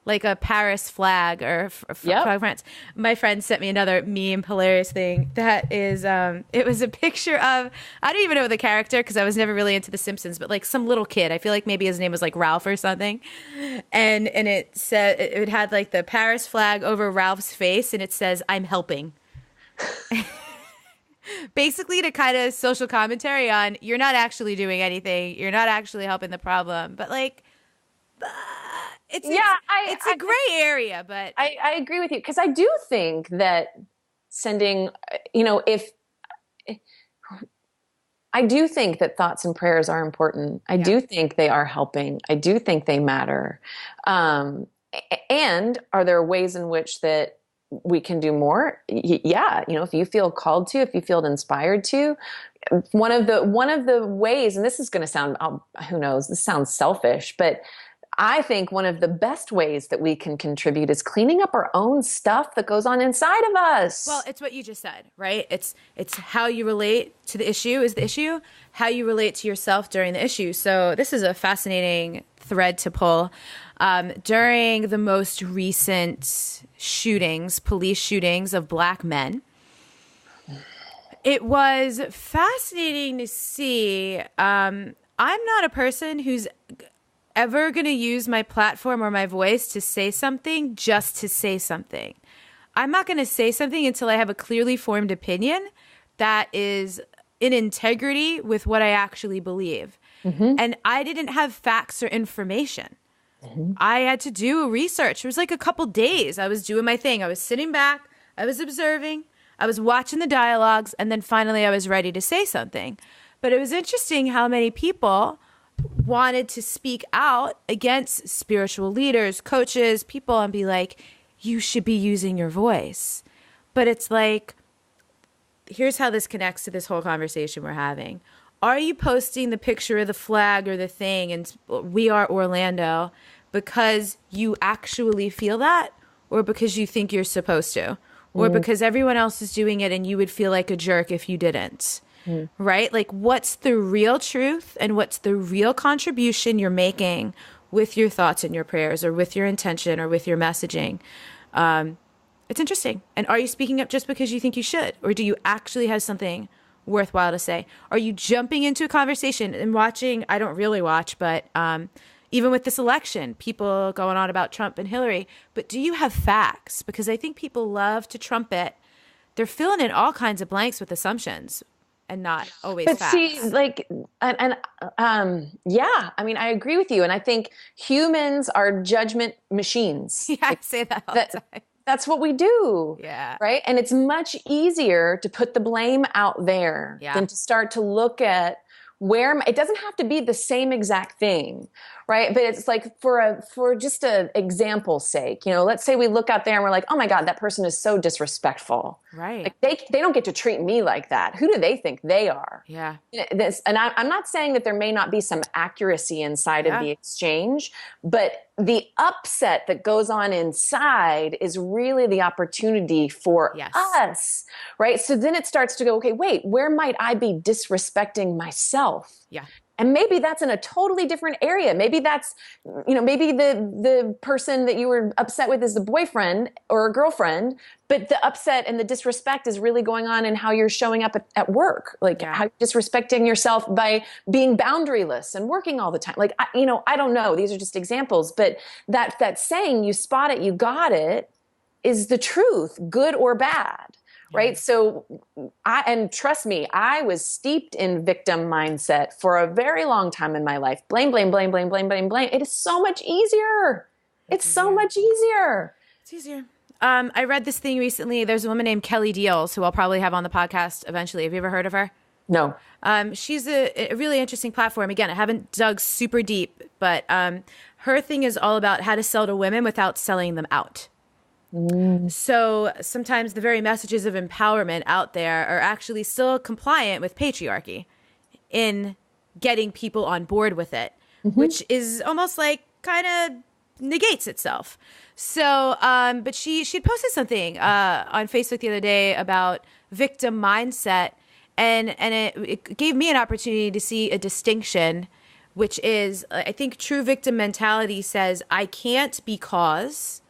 S1: like a Paris flag or flag France. My friend sent me another meme, hilarious thing that is, it was a picture of, I don't even know the character because I was never really into The Simpsons, but like some little kid. I feel like maybe his name was like Ralph or something. And it said, it had like the Paris flag over Ralph's face and it says, I'm helping. Basically to kind of social commentary on, you're not actually doing anything. You're not actually helping the problem. But like, it's a gray area, but
S2: I agree with you because I do think that sending, I do think that thoughts and prayers are important. I do think they are helping. I do think they matter. And are there ways in which that we can do more? Yeah. If you feel called to, if you feel inspired to, one of the ways, and this is going to sound, who knows, this sounds selfish, but I think one of the best ways that we can contribute is cleaning up our own stuff that goes on inside of us.
S1: Well, it's what you just said, right? It's how you relate to the issue is the issue, how you relate to yourself during the issue. So this is a fascinating thread to pull. During the most recent shootings, police shootings of Black men, it was fascinating to see. I'm not a person who's ever going to use my platform or my voice to say something just to say something. I'm not going to say something until I have a clearly formed opinion that is in integrity with what I actually believe. And I didn't have facts or information. I had to do research. It was like a couple days. I was doing my thing. I was sitting back. I was observing. I was watching the dialogues. And then finally I was ready to say something. But it was interesting how many people wanted to speak out against spiritual leaders, coaches, people, and be like, you should be using your voice. But it's like, here's how this connects to this whole conversation we're having. Are you posting the picture of the flag or the thing and we are Orlando because you actually feel that, or because you think you're supposed to, or because everyone else is doing it and you would feel like a jerk if you didn't? Right? Like, what's the real truth and what's the real contribution you're making with your thoughts and your prayers, or with your intention, or with your messaging? It's interesting. And are you speaking up just because you think you should, or do you actually have something worthwhile to say? Are you jumping into a conversation and watching? I don't really watch, but even with this election, people going on about Trump and Hillary, but do you have facts? Because I think people love to trumpet. They're filling in all kinds of blanks with assumptions and not always facts.
S2: See, like, yeah, I mean, I agree with you. And I think humans are judgment machines.
S1: Yeah, I say that all the time.
S2: That's what we do.
S1: Yeah.
S2: Right. And it's much easier to put the blame out there than to start to look at where it doesn't have to be the same exact thing. Right. But it's like for just a example's sake, you know, let's say we look out there and we're like, oh my God, that person is so disrespectful.
S1: Right.
S2: Like they don't get to treat me like that. Who do they think they are?
S1: Yeah.
S2: And I'm not saying that there may not be some accuracy inside of the exchange, but the upset that goes on inside is really the opportunity for us, right? So then it starts to go, okay, wait, where might I be disrespecting myself?
S1: Yeah.
S2: And maybe that's in a totally different area. Maybe that's, you know, maybe the person that you were upset with is the boyfriend or a girlfriend, but the upset and the disrespect is really going on in how you're showing up at work. Like how you're disrespecting yourself by being boundaryless and working all the time. Like, I don't know. These are just examples. But that saying, you spot it, you got it, is the truth, good or bad. Right. So and trust me, I was steeped in victim mindset for a very long time in my life. Blame, blame, blame, blame, blame, blame, blame. It is so much easier. It's so much easier.
S1: It's easier. I read this thing recently. There's a woman named Kelly Deals who I'll probably have on the podcast eventually. Have you ever heard of her?
S2: No.
S1: She's a really interesting platform. Again, I haven't dug super deep, but her thing is all about how to sell to women without selling them out. So sometimes the very messages of empowerment out there are actually still compliant with patriarchy in getting people on board with it, which is almost like kind of negates itself. So, but she posted something on Facebook the other day about victim mindset, and it gave me an opportunity to see a distinction, which is, I think true victim mentality says, I can't because...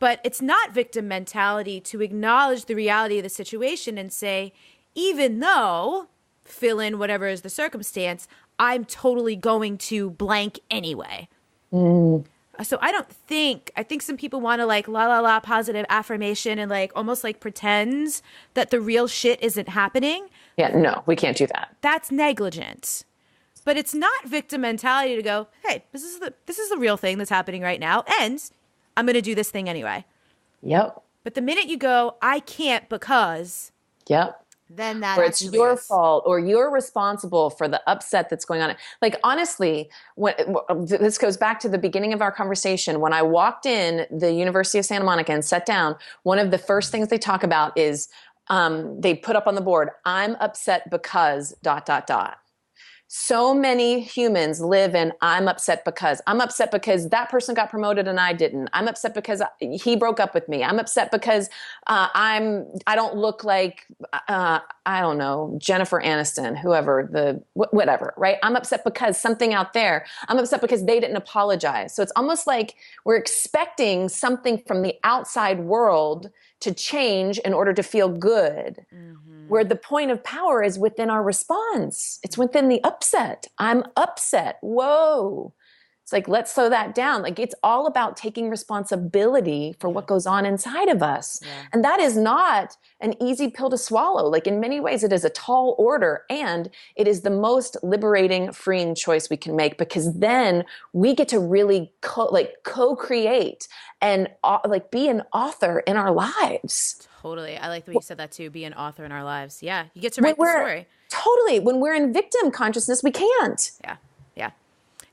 S1: But it's not victim mentality to acknowledge the reality of the situation and say, even though, fill in whatever is the circumstance, I'm totally going to blank anyway. So I think some people want to like la positive affirmation and like almost like pretends that the real shit isn't happening.
S2: Yeah, no, we can't do that.
S1: That's negligent. But it's not victim mentality to go, hey, this is the real thing that's happening right now, and I'm going to do this thing anyway.
S2: Yep.
S1: But the minute you go, I can't because.
S2: Yep.
S1: Then that.
S2: Or it's your fault, or you're responsible for the upset that's going on. Like, honestly, this goes back to the beginning of our conversation. When I walked in the University of Santa Monica and sat down, one of the first things they talk about is they put up on the board, I'm upset because ... So many humans live in, I'm upset because that person got promoted and I didn't. I'm upset because he broke up with me. I'm upset because I don't look like, I don't know, Jennifer Aniston, whoever, whatever, right? I'm upset because something out there. I'm upset because they didn't apologize. So it's almost like we're expecting something from the outside world to change in order to feel good. Where the point of power is within our response. It's within the upset. I'm upset. Whoa. It's like, let's slow that down. Like, it's all about taking responsibility for what goes on inside of us. Yeah. And that is not an easy pill to swallow. Like, in many ways, it is a tall order, and it is the most liberating, freeing choice we can make, because then we get to really co-create and be an author in our lives.
S1: Totally. I like the way you said that too. Be an author in our lives. Yeah. You get to write the story.
S2: Totally. When we're in victim consciousness, we can't.
S1: Yeah. Yeah.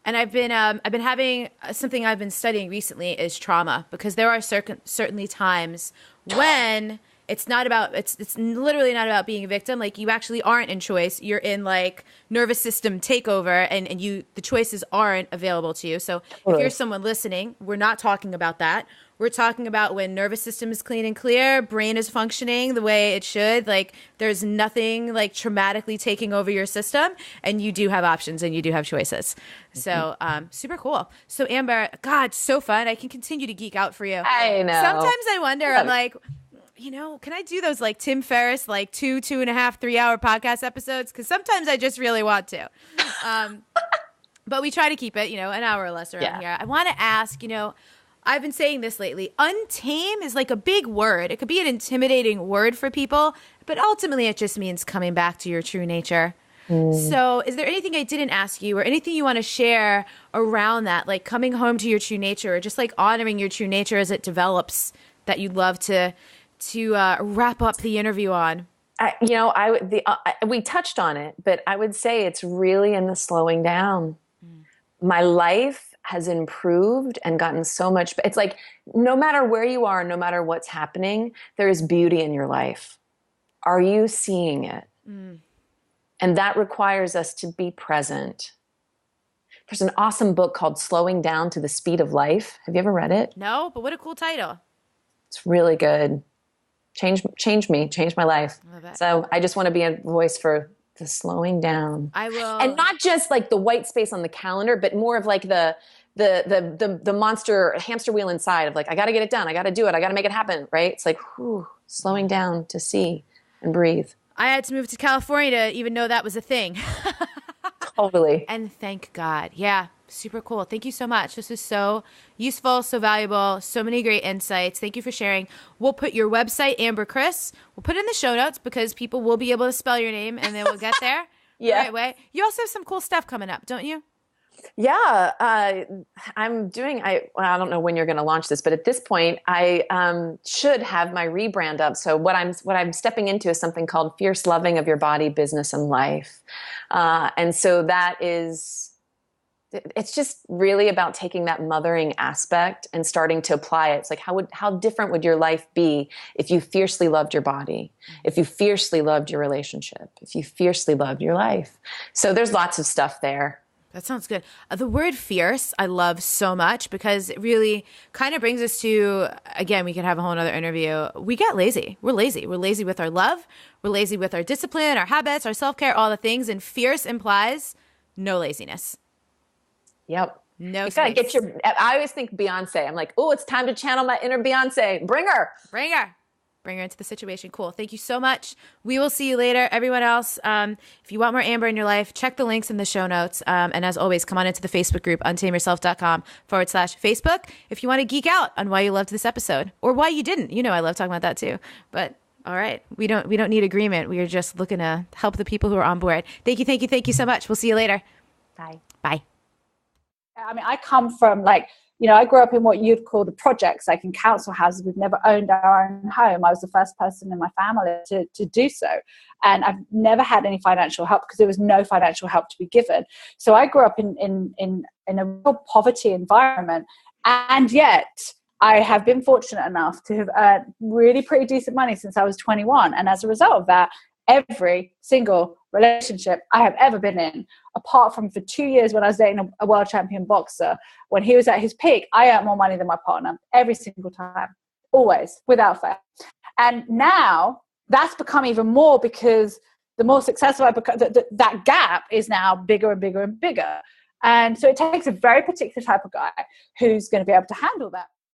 S1: And I've been having something I've been studying recently is trauma, because there are certainly times when it's literally not about being a victim. Like, you actually aren't in choice. You're in like nervous system takeover, and the choices aren't available to you. So if you're someone listening, we're not talking about that. We're talking about when nervous system is clean and clear, brain is functioning the way it should. Like, there's nothing like traumatically taking over your system, and you do have options and you do have choices. So, super cool. So Amber, God, so fun. I can continue to geek out for you.
S2: I know.
S1: Sometimes I wonder, I'm like, can I do those like Tim Ferriss, like 2.5, 3 hour podcast episodes? Because sometimes I just really want to. But we try to keep it, an hour or less around here. I want to ask, I've been saying this lately. Untame is like a big word. It could be an intimidating word for people, but ultimately it just means coming back to your true nature. So is there anything I didn't ask you, or anything you want to share around that, like coming home to your true nature, or just like honoring your true nature as it develops, that you'd love to wrap up the interview on?
S2: We touched on it, but I would say it's really in the slowing down. My life has improved and gotten so much. It's like, no matter where you are, no matter what's happening, there is beauty in your life. Are you seeing it? And that requires us to be present. There's an awesome book called Slowing Down to the Speed of Life. Have you ever read it?
S1: No, but what a cool title.
S2: It's really good. Changed my life. So I just want to be a voice for the slowing down.
S1: I will.
S2: And not just like the white space on the calendar, but more of like the monster hamster wheel inside of like, I got to get it done. I got to do it. I got to make it happen. Right. It's like, slowing down to see and breathe.
S1: I had to move to California to even know that was a thing.
S2: Totally.
S1: And thank God. Yeah. Super cool. Thank you so much. This is so useful, so valuable, so many great insights. Thank you for sharing. We'll put your website, Amber Krzys, we'll put it in the show notes, because people will be able to spell your name, and then we'll get there the right way. You also have some cool stuff coming up, don't you?
S2: Yeah. I'm doing, I don't know when you're going to launch this, but at this point I should have my rebrand up. So what I'm stepping into is something called Fierce Loving of Your Body, Business, and Life. And so it's just really about taking that mothering aspect and starting to apply it. It's like, how different would your life be if you fiercely loved your body, if you fiercely loved your relationship, if you fiercely loved your life? So there's lots of stuff there.
S1: That sounds good. The word fierce, I love so much, because it really kind of brings us to, again, we could have a whole other interview. We get lazy. We're lazy. We're lazy with our love. We're lazy with our discipline, our habits, our self-care, all the things. And fierce implies no laziness.
S2: Yep.
S1: No,
S2: you gotta get I always think Beyonce. I'm like, oh, it's time to channel my inner Beyonce. Bring her into the situation. Cool. Thank you so much. We will see you later. Everyone else, if you want more Amber in your life, check the links in the show notes. And as always, come on into the Facebook group, untameyourself.com/Facebook. If you want to geek out on why you loved this episode, or why you didn't, I love talking about that too. But all right, we don't need agreement. We are just looking to help the people who are on board. Thank you so much. We'll see you later. Bye.
S1: Bye.
S3: I mean, I come from I grew up in what you'd call the projects, like in council houses. We've never owned our own home. I was the first person in my family to do so. And I've never had any financial help, because there was no financial help to be given. So I grew up in a real poverty environment. And yet I have been fortunate enough to have earned really pretty decent money since I was 21. And as a result of that, every single relationship I have ever been in, apart from for 2 years when I was dating a world champion boxer. When he was at his peak, I earned more money than my partner every single time, always, without fail. And now that's become even more, because the more successful I become, that gap is now bigger and bigger and bigger. And so it takes a very particular type of guy who's going to be able to handle that.